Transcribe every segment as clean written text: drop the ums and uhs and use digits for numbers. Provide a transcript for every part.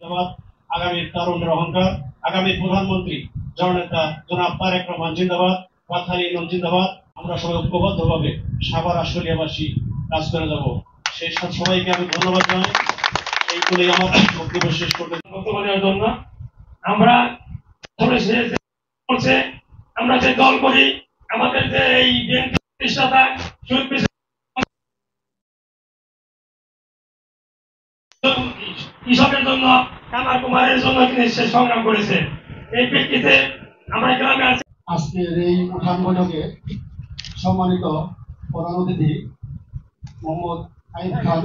জিন্দাবাদ। আগামীর তারুণ্যের অহংকার, আগামীর প্রধানমন্ত্রী জননেতা জনাব তারেক রহমান জিন্দাবাদ। পাথারি ইউনিয়ন জিন্দাবাদ। আমরা সবাই ঐক্যবদ্ধভাবে সাভার আশুলিয়াবাসী কাজ করে যাব। সেই সবাইকে আমি ধন্যবাদ জানাই। এই বলেই আমার বক্তব্য শেষ করতে বক্তব্য দেওয়ার জন্য আমরা আমরা যে দল করি, আমাদের যে এই বিএনপি প্রতিষ্ঠাতা শহীদ কৃষকের জন্য, কামার কুমারের জন্য তিনি সে সংগ্রাম করেছে। এই প্রেক্ষিতে আমরা গ্রামে আছি। আজকের এই উঠান বৈঠকে সম্মানিত প্রধান অতিথি মোহাম্মদ আইন খান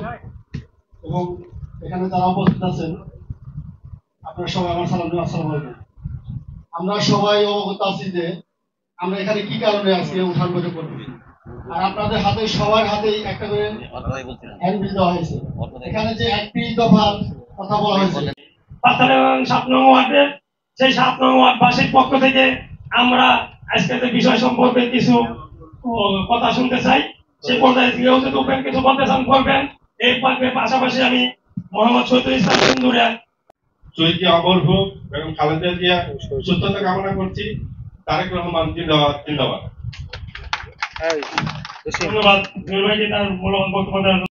এবং এখানে যারা উপস্থিত আছেন আপনারা সবাই আমার সালাম দিন। আসসালামু আলাইকুম। আমরা সবাই অবগত আছি যে আমরা এখানে কি কারণে আজকে উঠান বৈঠক করতেছি, আর আপনাদের হাতে সবার হাতেই একটা করে হ্যান্ডবিল দেওয়া হয়েছে। এখানে যে একটি দফা কথা বলা হয়েছে 7 নং ওয়ার্ডের, সেই 7 নং ওয়ার্ডবাসীর পক্ষ থেকে আমরা আজকে যে বিষয় সম্পর্কে কিছু কথা শুনতে চাই। সেই পর্যায়ে কিছু বলতে চান করবেন। এই পর্বের পাশাপাশি আমি মোহাম্মদ শহীদুল ইসলাম সিন্দুরিয়া শহীদ অমর হোক এবং খালেদা জিয়া সুস্থতা কামনা করছি। তারেক রহমান জিন্দাবাদ জিন্দাবাদ। ধন্যবাদ। তার মূল্যবান বক্তব্য দেওয়ার জন্য।